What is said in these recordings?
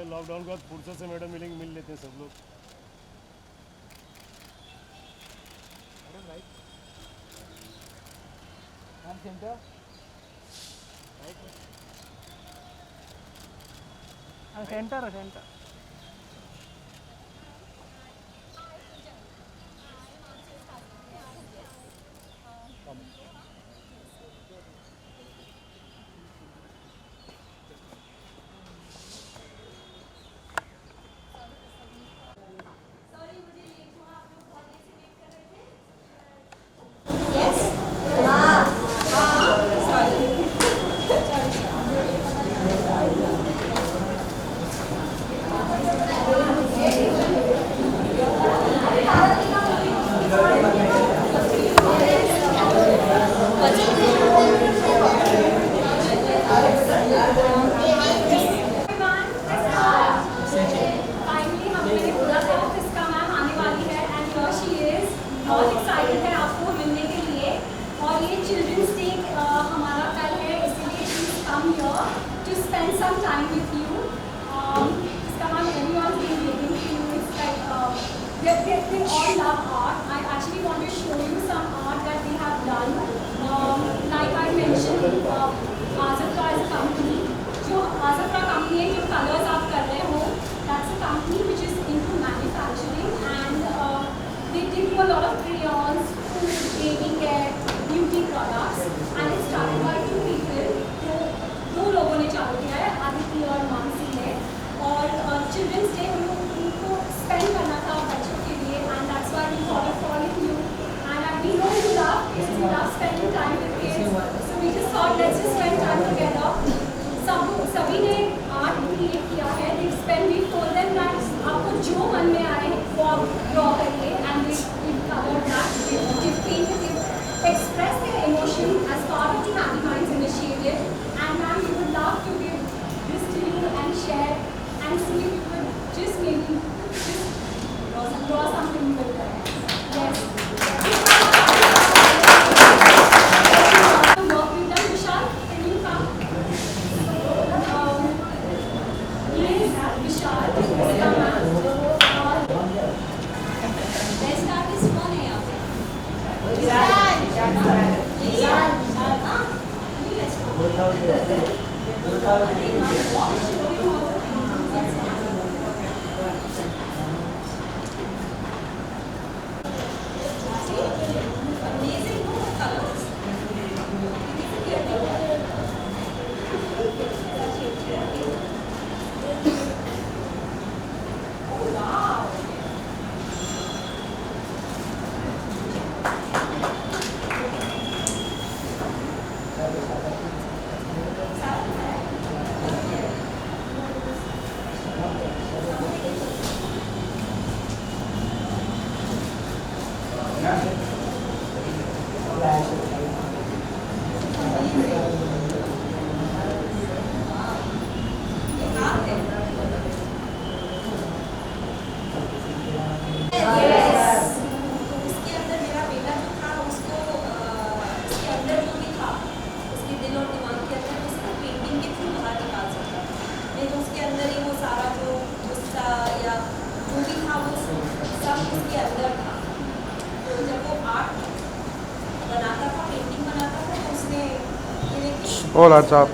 Lockdown के बाद फुर्सत से मैडम मिल लेते हैं सब लोग। सेंटर सेंटर बहुत एक्साइटेड है आपको मिलने के लिए। और ये चिल्ड्रंस डे हमारा कल है, इसलिए she is come here to spend some time with you. इसका नाम everyone is waiting for you. It's like they all love art. I actually want to show you some art that they have done. Like I mentioned, Azafra is a company. जो Azafra company है, जो colors आप कर रहे हो, that's a company which is into manufacturing and they do a lot of crayons, food, baby care, beauty products, and it started by two people. तो दो लोगों ने चालू किया है, आदित्य और मानसी ने। और चिल्ड्रंस डे उनको स्पेंड करना था बच्चों के लिए, and that's why we thought of calling you. And we know you love kids, you love spending time with kids, so we just thought let's just spend time together. सभी ने art create किया है। They spend, we told them that आपको जो मन में आए वो आप ड्रॉ करिए, and we covered that. They painted, express their emotion as part of the Happy Minds initiative. And ma'am, we would love to give this to you and share and see if you could just maybe just draw something with that. Yes. Work we've done, Vishal, can you come? विशाल इसका ma'am और best artist कौन है यहाँ पे? All adds up.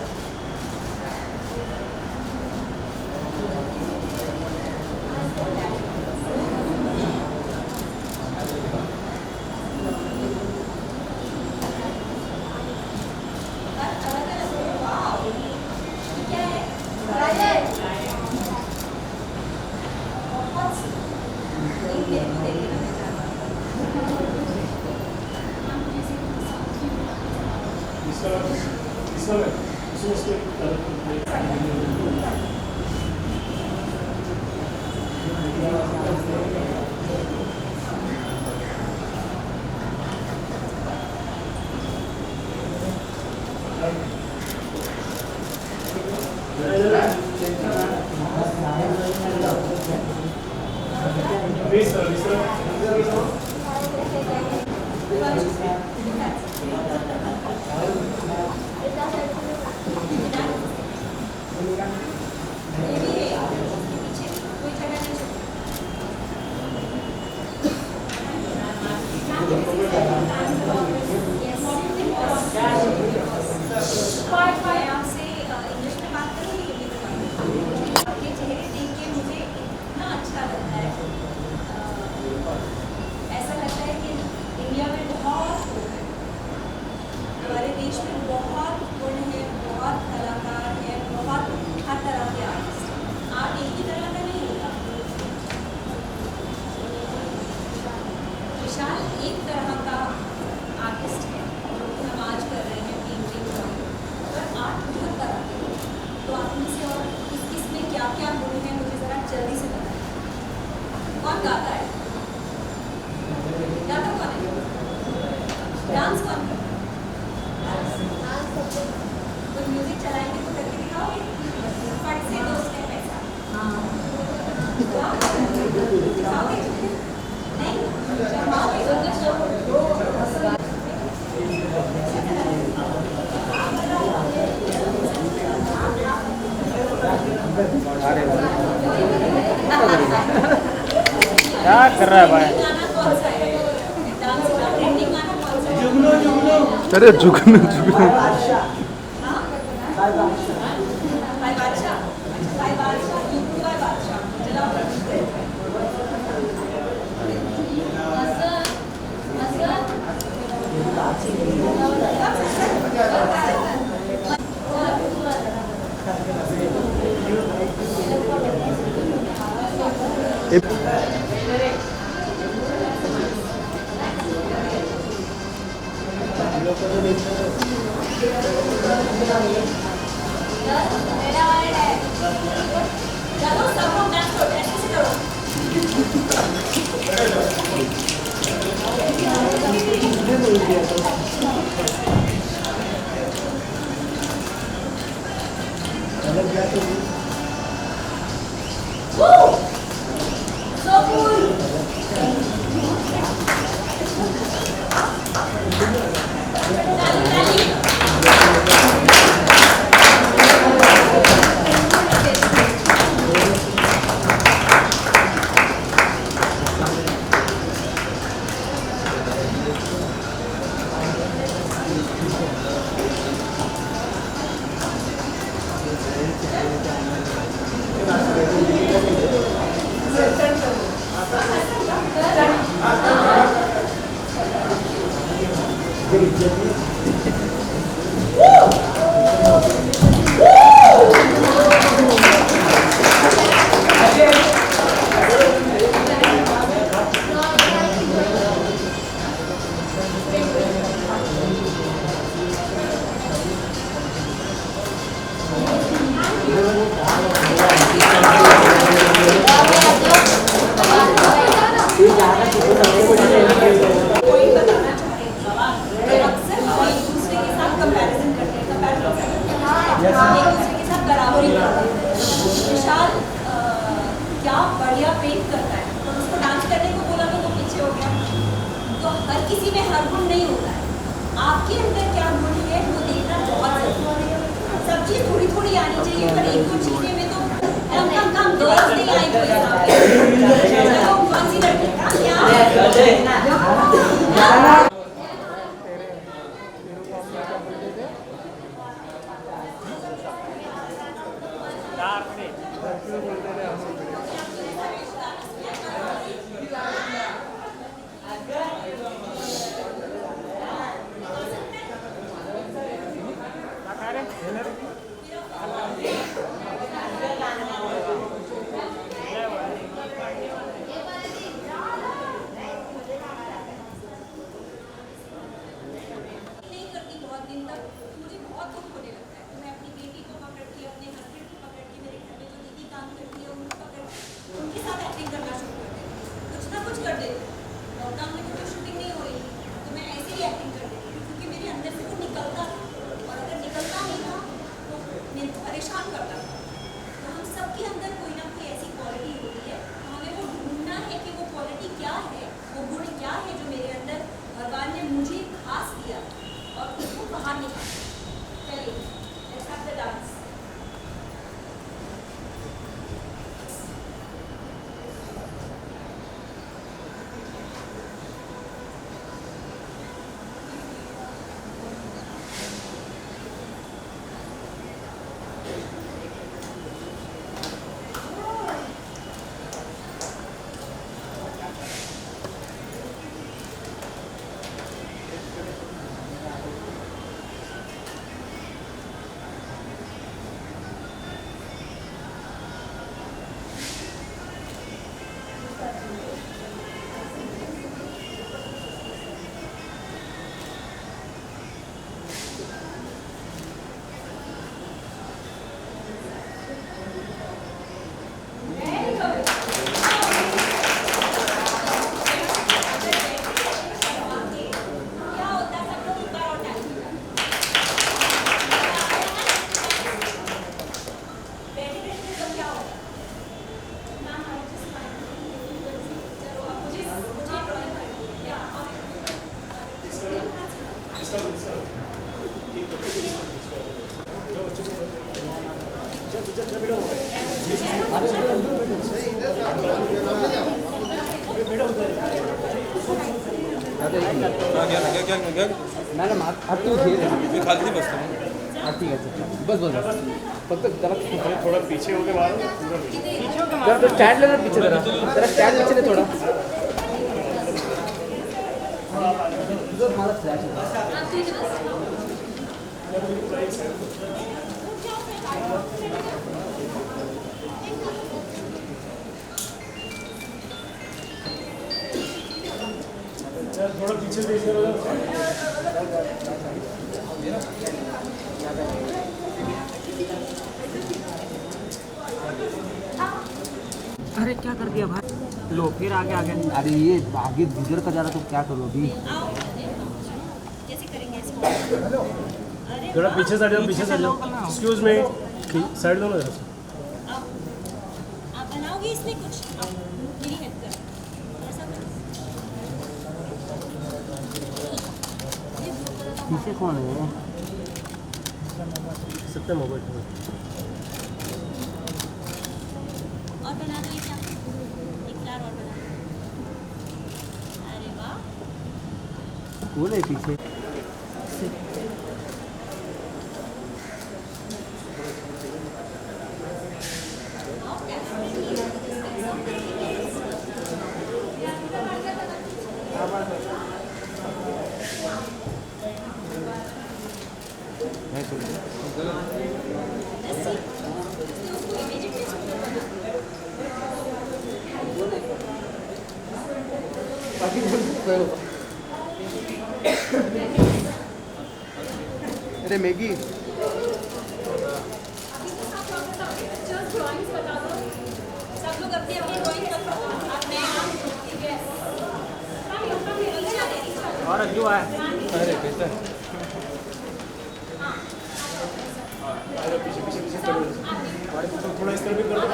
देश में बहुत गुण है, बहुत कलाकार हैं, बहुत हर तरह के आर्टिस्ट हैं। आर्ट एक ही तरह का नहीं होता। विशाल एक तरह का आर्टिस्ट है जो कि हम आज कर रहे हैं पेंटिंग का, पर आर्ट बहुत तरह के हैं। तो आप में से और इसमें क्या क्या गुण है मुझे ज़रा जल्दी से बताएं। कौन गाता है? गाता कौन है? डांस कौन करता है? कोई म्यूजिक चलाएंगे तो करके दिखाओगे? फट से 2 स्टेप ऐसा। दिखाओगे? नहीं? क्या कर रहा है भाई? गाना कौन सा है? डांस का ट्रेंडिंग गाना कौन सा है? अरे जुगनू जुगनू हाँ? भाई बादशाह। भाई बादशाह, यूपी भाई बादशाह। चलाओ। चलो सब लोग डांस करो, ऐसे से करो। Woo! So cool! ताली ताली। पॉइंट बताना चाह रहे थे। अक्सर हम एक दूसरे के साथ कंपैरिजन करते हैं, एक दूसरे के साथ बराबरी करते हैं। विशाल क्या बढ़िया पेंट करता है, तो उसको डांस करने को बोला तो वो पीछे हो गया। तो हर किसी में हर गुण नहीं होता है। आपके अंदर क्या गुण है वो देखना बहुत जरूरी है। सब चीज़ थोड़ी थोड़ी आनी चाहिए, पर एक दो चीज़ें में तो कम गर्ल्स नहीं आई कोई सामने। चलो कौन सी लड़की का क्या मॅडम हात तू घे मी खाली बसतो ठीक आहे बस बस फक्त जरा थोड़ा पीछे होके मारो पूरा जरा तो स्टँड ले ना पीछे जरा स्टँड पीछे ले थोड़ा मला फ्लॅश थोड़ा पीछे देखिए अरे क्या कर दिया भाई, लो फिर आगे आगे। अरे ये आगे बिगड़ का जा रहा तो क्या करो अभी थोड़ा पीछे साइड जाओ, पीछे साइड जाओ। एक्सक्यूज मी, साइड दो ना जरा। आप बनाओगे इसमें कुछ मेरी हेल्प कर ऐसा पीछे कौन है सकते मोबाइल और बना दो एक फ्लावर और बना दो। अरे वाह कौन है पीछे अरे मैगी सब लोग अपनी अपनी ड्राइंग कर लो। और अज्जू है। अरे बेटा थोड़ा इस तरफ भी कर दो।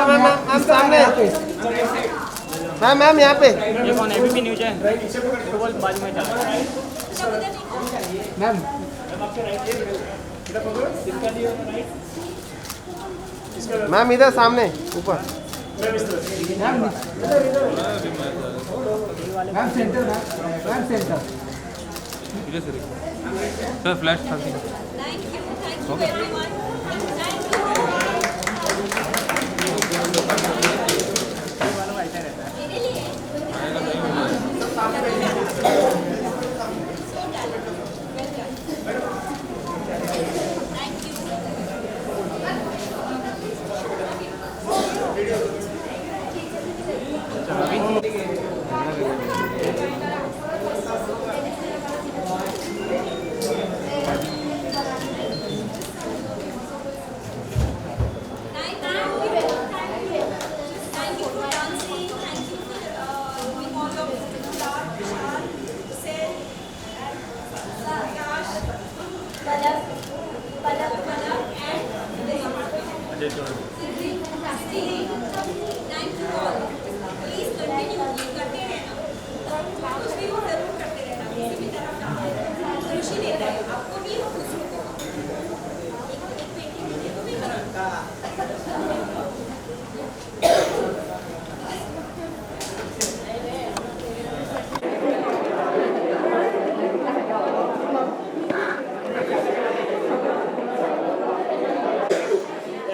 मैम सामने मैम यहाँ पे ये कौन एबीपी न्यूज है, तो बोल बाजू में चल। मैम मैम इधर सामने ऊपर ma'am centre ma'am centre sir flash था थैंक यू एवरीवन।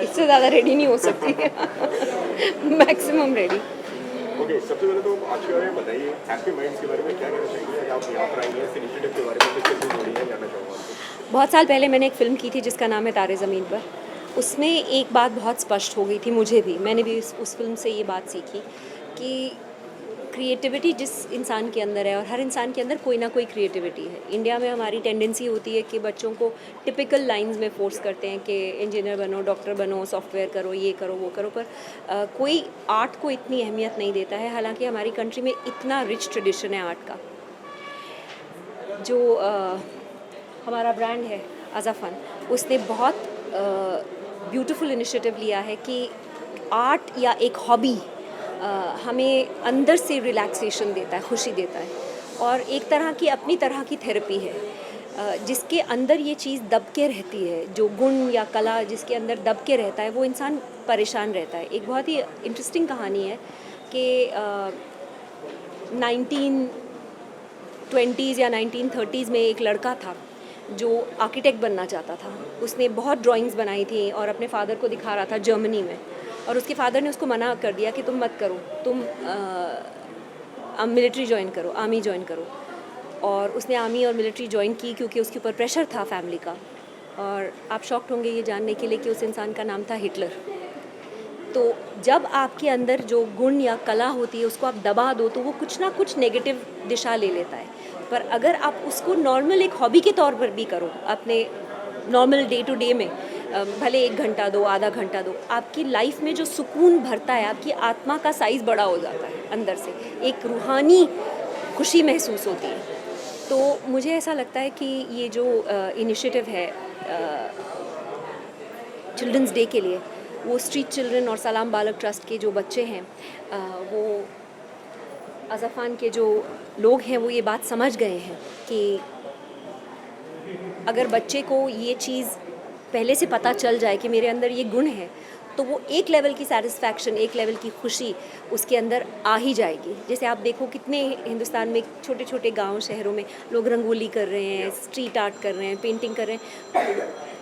इससे ज़्यादा रेडी नहीं हो सकती मैक्सिमम रेडी। ओके, सबसे पहले तो आज के बारे में बताइए, हैप्पी माइंड्स के बारे में क्या कहना चाहेंगे? आप यहाँ पर आई हैं, इस इनिशिएटिव के बारे में किस किस जोड़ी है जानना चाहूँगा आपको। बहुत साल पहले मैंने एक फ़िल्म की थी जिसका नाम है तारे ज़मीन पर। उसमें एक बात बहुत स्पष्ट हो गई थी मुझे भी, मैंने भी उस फिल्म से ये बात सीखी कि क्रिएटिविटी जिस इंसान के अंदर है, और हर इंसान के अंदर कोई ना कोई क्रिएटिविटी है। इंडिया में हमारी टेंडेंसी होती है कि बच्चों को टिपिकल लाइंस में फोर्स करते हैं कि इंजीनियर बनो, डॉक्टर बनो, सॉफ्टवेयर करो, ये करो, वो करो, पर कोई आर्ट को इतनी अहमियत नहीं देता है। हालांकि हमारी कंट्री में इतना रिच ट्रेडिशन है आर्ट का, जो हमारा ब्रांड है अज़ाफ़न, उसने बहुत ब्यूटीफुल इनिशिएटिव लिया है कि आर्ट या एक हॉबी हमें अंदर से रिलैक्सेशन देता है, खुशी देता है, और एक तरह की अपनी तरह की थेरेपी है जिसके अंदर ये चीज़ दब के रहती है, जो गुण या कला जिसके अंदर दब के रहता है वो इंसान परेशान रहता है। एक बहुत ही इंटरेस्टिंग कहानी है कि 1920s या 1930s में एक लड़का था जो आर्किटेक्ट बनना चाहता था। उसने बहुत ड्राइंग्स बनाई थी और अपने फादर को दिखा रहा था जर्मनी में, और उसके फादर ने उसको मना कर दिया कि तुम मत करो, तुम मिलिट्री ज्वाइन करो, आर्मी ज्वाइन करो। और उसने आर्मी और मिलिट्री ज्वाइन की क्योंकि उसके ऊपर प्रेशर था फैमिली का। और आप शॉक्ड होंगे ये जानने के लिए कि उस इंसान का नाम था हिटलर। तो जब आपके अंदर जो गुण या कला होती है उसको आप दबा दो तो वो कुछ ना कुछ नेगेटिव दिशा ले लेता है। पर अगर आप उसको नॉर्मल एक हॉबी के तौर पर भी करो, अपने नॉर्मल डे टू डे में, भले 1 घंटा दो, आधा घंटा दो, आपकी लाइफ में जो सुकून भरता है, आपकी आत्मा का साइज़ बड़ा हो जाता है, अंदर से एक रूहानी खुशी महसूस होती है। तो मुझे ऐसा लगता है कि ये जो इनिशिएटिव है चिल्ड्रंस डे के लिए, वो स्ट्रीट चिल्ड्रन और सलाम बालक ट्रस्ट के जो बच्चे हैं, वो अज़ाफ़न के जो लोग हैं वो ये बात समझ गए हैं कि अगर बच्चे को ये चीज़ पहले से पता चल जाए कि मेरे अंदर ये गुण है, तो वो एक लेवल की सेटिस्फैक्शन, एक लेवल की खुशी उसके अंदर आ ही जाएगी। जैसे आप देखो कितने हिंदुस्तान में छोटे छोटे गांव शहरों में लोग रंगोली कर रहे हैं, स्ट्रीट आर्ट कर रहे हैं, पेंटिंग कर रहे हैं।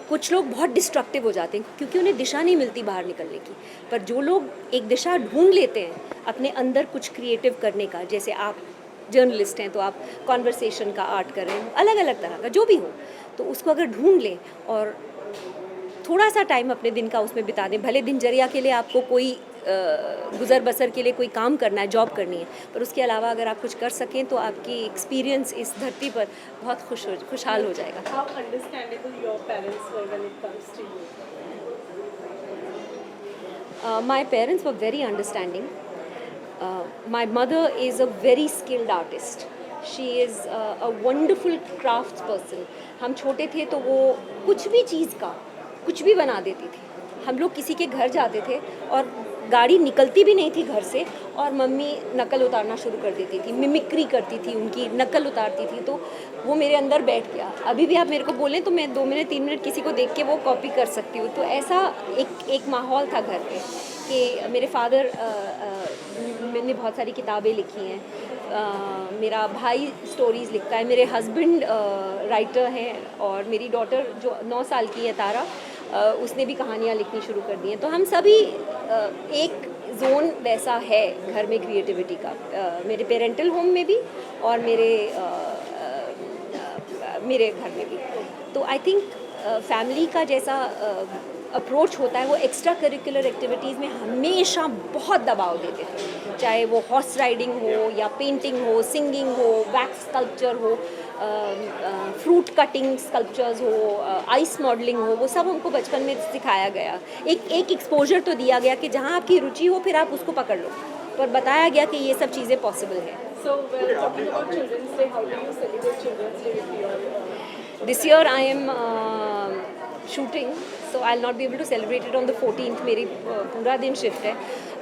कुछ लोग बहुत डिस्ट्रक्टिव हो जाते हैं क्योंकि उन्हें दिशा नहीं मिलती बाहर निकलने की। पर जो लोग एक दिशा ढूंढ लेते हैं अपने अंदर कुछ क्रिएटिव करने का, जैसे आप जर्नलिस्ट हैं तो आप कॉन्वर्सेशन का आर्ट कर रहे हैं, अलग अलग तरह का जो भी हो, तो उसको अगर ढूंढ लें और थोड़ा सा टाइम अपने दिन का उसमें बिता दें। भले दिनचर्या के लिए आपको कोई गुज़र बसर के लिए कोई काम करना है, जॉब करनी है, पर उसके अलावा अगर आप कुछ कर सकें तो आपकी एक्सपीरियंस इस धरती पर बहुत खुशहाल हो जाएगा। How understandable your parents were when it comes to you? My parents were very understanding. My mother is a very skilled artist. She is a wonderful crafts person. हम छोटे थे तो वो कुछ भी चीज़ का कुछ भी बना देती थी। हम लोग किसी के घर जाते थे और गाड़ी निकलती भी नहीं थी घर से, और मम्मी नकल उतारना शुरू कर देती थी, मिमिक्री करती थी, उनकी नकल उतारती थी। तो वो मेरे अंदर बैठ गया। अभी भी आप मेरे को बोलें तो मैं 2 मिनट 3 मिनट किसी को देख के वो कॉपी कर सकती हूँ। तो ऐसा एक माहौल था घर पे कि मेरे फादर मैंने बहुत सारी किताबें लिखी हैं, मेरा भाई स्टोरीज़ लिखता है, मेरे हस्बैंड राइटर हैं, और मेरी डॉटर जो 9 साल की है तारा, उसने भी कहानियाँ लिखनी शुरू कर दी हैं। तो हम सभी एक जोन वैसा है घर में क्रिएटिविटी का, मेरे पेरेंटल होम में भी और मेरे घर में भी। तो आई थिंक फैमिली का जैसा अप्रोच होता है वो एक्स्ट्रा करिकुलर एक्टिविटीज़ में हमेशा बहुत दबाव देते थे, चाहे वो हॉर्स राइडिंग हो या पेंटिंग हो, सिंगिंग हो, वैक्स स्कल्पचर हो, फ्रूट कटिंग स्कल्पचर्स हो, आइस मॉडलिंग हो, वो सब हमको बचपन में सिखाया गया। एक एक्सपोजर तो दिया गया कि जहाँ आपकी रुचि हो फिर आप उसको पकड़ लो, पर बताया गया कि ये सब चीज़ें पॉसिबल है। So, when talking about Children's Day, how do you celebrate Children's Day with your This year I am shooting, so I'll not be able to celebrate it on the 14th. मेरी पूरा दिन shift है,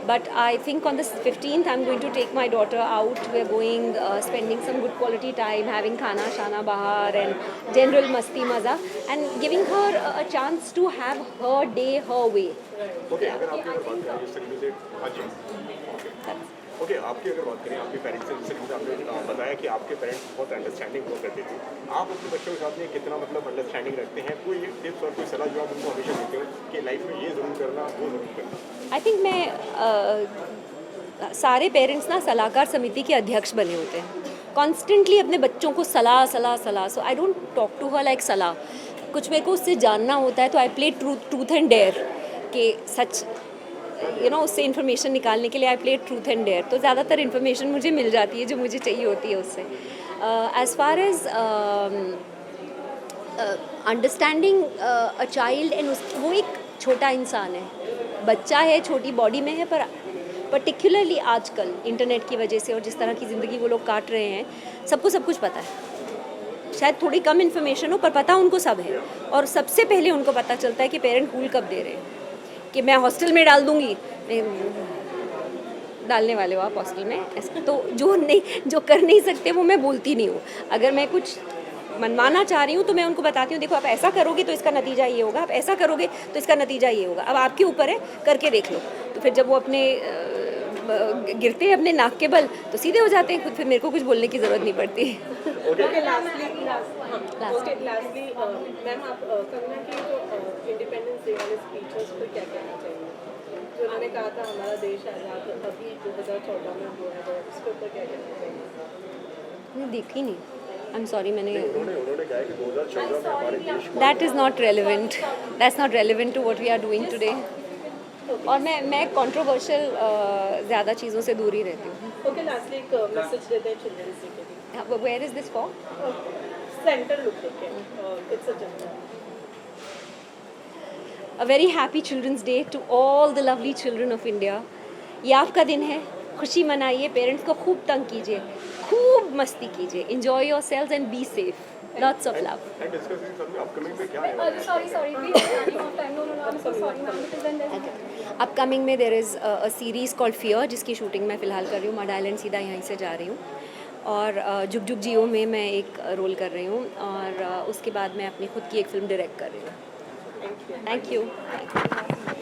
but I think on the 15th I'm going to take my daughter out. We're going spending some good quality time, having khana shana bahar and general masti maza, and giving her a chance to have her day her way. Okay, अगर आपकी अगर बात करें जिस तरीके से, हाँ जी, okay, आपकी अगर बात करें आपके पेरेंट्स से, जिस तरीके से आपने बताया कि आपके पेरेंट्स बहुत अंडरस्टैंडिंग हुआ करते थे, आप अपने बच्चों के साथ में कितना मतलब अंडरस्टैंडिंग रखते हैं? कोई टिप्स और कोई सलाह जो आप उनको हमेशा देते हो कि लाइफ में ये ज़रूर करना, वो ज़रूर करना? आई थिंक मैं सारे पेरेंट्स ना सलाहकार समिति के अध्यक्ष बने होते हैं, कॉन्स्टेंटली अपने बच्चों को सलाह। So I don't talk to her like सलाह। कुछ मेरे को उससे जानना होता है तो I play truth and dare, कि सच उससे इन्फॉर्मेशन निकालने के लिए I play truth and dare. तो ज़्यादातर इन्फॉर्मेशन मुझे मिल जाती है जो मुझे चाहिए होती है उससे। As far as understanding a child and वो एक छोटा इंसान है, बच्चा है, छोटी बॉडी में है, पर पर्टिकुलरली आजकल इंटरनेट की वजह से और जिस तरह की ज़िंदगी वो लोग काट रहे हैं, सबको सब कुछ पता है। शायद थोड़ी कम इन्फॉर्मेशन हो पर पता उनको सब है। और सबसे पहले उनको पता चलता है कि पेरेंट कूल कब दे रहे हैं, कि मैं हॉस्टल में डाल दूँगी, डालने वाले हो आप हॉस्टल में, ऐसा तो जो कर नहीं सकते वो मैं बोलती नहीं हूँ। अगर मैं कुछ मनवाना चाह रही हूँ तो मैं उनको बताती हूँ, देखो आप ऐसा करोगे तो इसका नतीजा ये होगा, आप ऐसा करोगे तो इसका नतीजा ये होगा, अब आपके ऊपर है, करके देख लो। तो फिर जब वो अपने गिरते हैं अपने नाक के बल तो सीधे हो जाते हैं खुद, फिर मेरे को कुछ बोलने की ज़रूरत नहीं पड़ती। Okay, lastly, मैम आप कंगना की जो इंडिपेंडेंस डे वाले स्पीचेस पर क्या कहना चाहिए, जो उन्होंने कहा था हमारा देश आज़ाद अभी 2014 में हुआ है, उस पर क्या कहना चाहिए? मैंने देखी नहीं, आई एम सॉरी, मैंने उन्होंने कहा कि 2014 में हमारे देश that is not relevant, that's not relevant to what we are doing today. और मैं कंट्रोवर्शियल ज़्यादा चीज़ों से दूर ही रहती हूँ। ओके, लास्टली एक मैसेज देते हैं चिल्ड्रंस डे के लिए। Where is this for? Centre look देखें, it's a general. A very happy Children's Day to all the lovely children of India. ये आपका दिन है, खुशी मनाइए, पेरेंट्स को खूब तंग कीजिए, खूब मस्ती कीजिए, enjoy yourselves and be safe. Lots of love. And discussing सब में अपकमिंग में क्या है? Sorry, please, running out of time. No, I'm so sorry, ma'am, because then there's upcoming में there is a series called fear, जिसकी shooting मैं फ़िलहाल कर रही हूँ, मड आइलैंड सीधा यहीं से जा रही हूँ। और जुग जुग जियो में मैं एक रोल कर रही हूँ, और उसके बाद मैं अपनी खुद की एक फ़िल्म डायरेक्ट कर रही हूँ। Thank you.